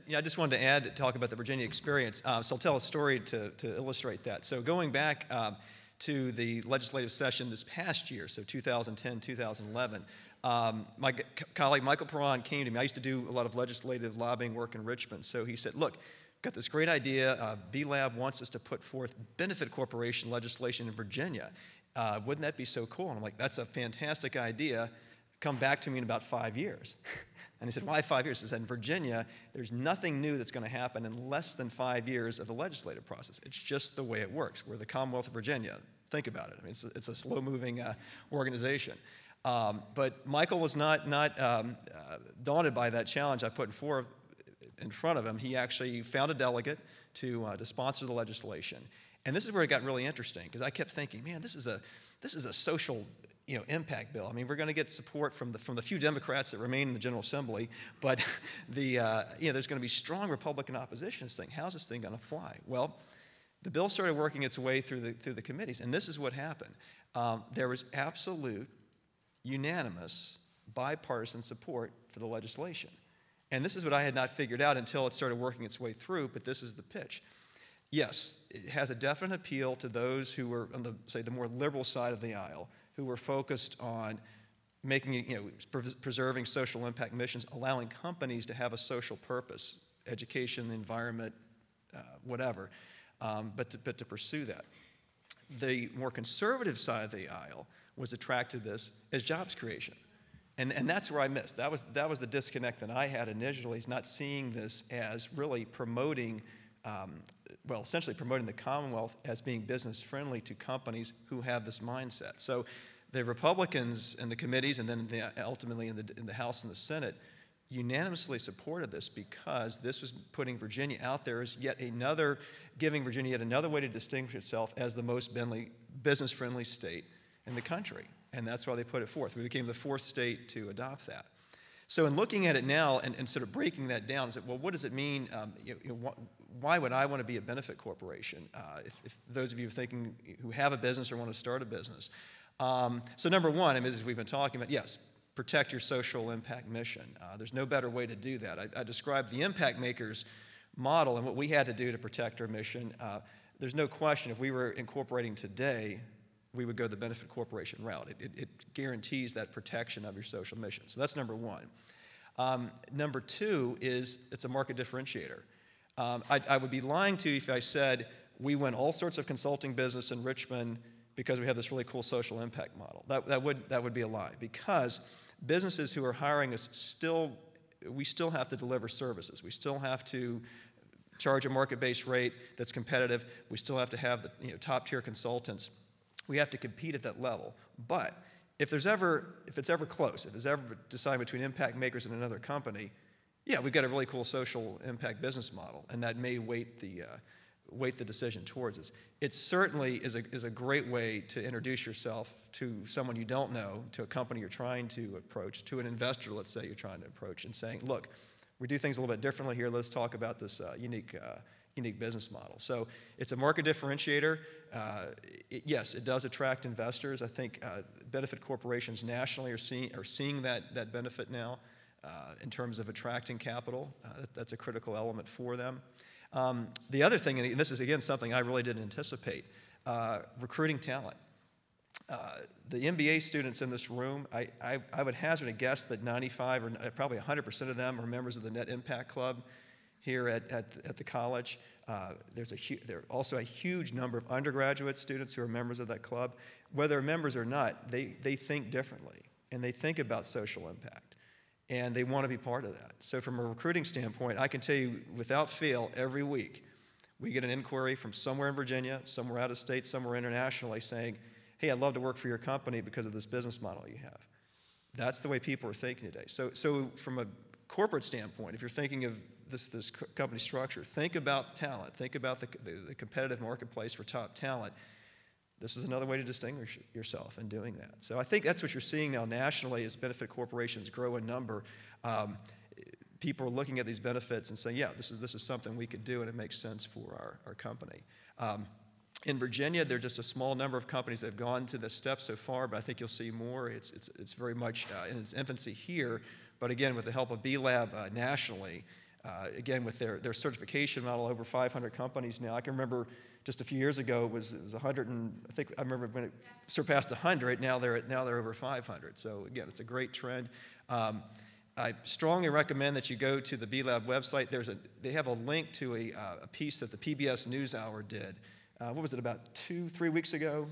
Yeah, I just wanted to talk about the Virginia experience. So I'll tell a story to illustrate that. So going back to the legislative session this past year, so 2010, 2011, my colleague Michael Perron came to me. I used to do a lot of legislative lobbying work in Richmond. So he said, look, got this great idea. B-Lab wants us to put forth benefit corporation legislation in Virginia. Wouldn't that be so cool? And I'm like, that's a fantastic idea. Come back to me in about 5 years. And he said, why 5 years? He said, in Virginia, there's nothing new that's going to happen in less than 5 years of the legislative process. It's just the way it works. We're the Commonwealth of Virginia. Think about it. I mean, it's a slow-moving organization. But Michael was not daunted by that challenge I put in front of him. He actually found a delegate to sponsor the legislation. And this is where it got really interesting, because I kept thinking, man, this is a social impact bill. I mean, we're going to get support from the few Democrats that remain in the General Assembly, but there's going to be strong Republican opposition to this thing. How's this thing going to fly? Well, the bill started working its way through the committees, and this is what happened. There was absolute, unanimous, bipartisan support for the legislation. And this is what I had not figured out until it started working its way through, but this is the pitch. Yes, it has a definite appeal to those who were on the more liberal side of the aisle, who were focused on preserving social impact missions, allowing companies to have a social purpose, education, the environment, whatever, but to pursue that. The more conservative side of the aisle was attracted to this as jobs creation. And that's where I missed. That was the disconnect that I had initially, is not seeing this as really promoting essentially promoting the Commonwealth as being business-friendly to companies who have this mindset. So the Republicans in the committees, and then ultimately in the House and the Senate, unanimously supported this, because this was putting Virginia out there as giving Virginia yet another way to distinguish itself as the most business-friendly state in the country. And that's why they put it forth. We became the 4th state to adopt that. So in looking at it now and sort of breaking that down, is that, well, what does it mean? Why would I want to be a benefit corporation? If those of you thinking who have a business or want to start a business. So number one, as we've been talking about, yes, protect your social impact mission. There's no better way to do that. I described the impact makers model and what we had to do to protect our mission. There's no question if we were incorporating today, we would go the benefit corporation route. It guarantees that protection of your social mission. So that's number one. Number two is it's a market differentiator. I would be lying to you if I said we win all sorts of consulting business in Richmond because we have this really cool social impact model. That would be a lie, because businesses who are hiring us we still have to deliver services. We still have to charge a market-based rate that's competitive. We still have to have the top-tier consultants. We have to compete at that level. But if it's ever close, if it's ever decided between impact makers and another company, yeah, we've got a really cool social impact business model, and that may weight the decision towards us. It certainly is a great way to introduce yourself to someone you don't know, to a company you're trying to approach, to an investor, let's say, you're trying to approach, and saying, look, we do things a little bit differently here. Let's talk about this unique business model. So it's a market differentiator. Yes, it does attract investors. I think benefit corporations nationally are seeing that benefit now in terms of attracting capital. That's a critical element for them. The other thing, and this is again something I really didn't anticipate, recruiting talent. The MBA students in this room, I would hazard a guess that 95 or probably 100% of them are members of the Net Impact Club here at the college. There are also a huge number of undergraduate students who are members of that club. Whether they're members or not, they think differently, and they think about social impact, and they want to be part of that. So from a recruiting standpoint, I can tell you without fail, every week, we get an inquiry from somewhere in Virginia, somewhere out of state, somewhere internationally saying, hey, I'd love to work for your company because of this business model you have. That's the way people are thinking today. So from a corporate standpoint, if you're thinking of this company structure, think about talent. Think about the competitive marketplace for top talent. This is another way to distinguish yourself in doing that. So I think that's what you're seeing now nationally as benefit corporations grow in number. People are looking at these benefits and saying, yeah, this is something we could do, and it makes sense for our company. In Virginia, there are just a small number of companies that have gone to this step so far, but I think you'll see more. It's very much in its infancy here, but again, with the help of B-Lab nationally, Again, with their certification model, over 500 companies now. I can remember just a few years ago, it was 100, and I think I remember when it surpassed 100. Now they're over 500. So again, it's a great trend. I strongly recommend that you go to the B-Lab website. They have a link to a piece that the PBS NewsHour did. What was it, about 2-3 weeks ago?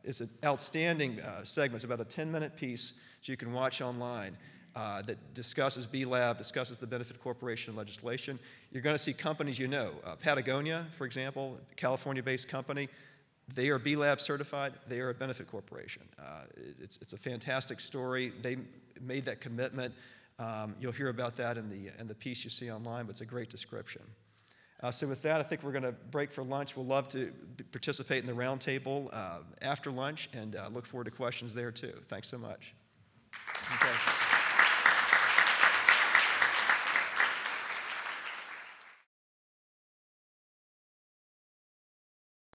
It's an outstanding segment. It's about a 10-minute piece that you can watch online that discusses B-Lab, discusses the benefit corporation legislation. You're going to see companies you know. Patagonia, for example, a California-based company. They are B-Lab certified. They are a benefit corporation. It's a fantastic story. They made that commitment. You'll hear about that in the piece you see online, but it's a great description. So with that, I think we're going to break for lunch. We'll love to participate in the roundtable after lunch, and look forward to questions there too. Thanks so much. Okay.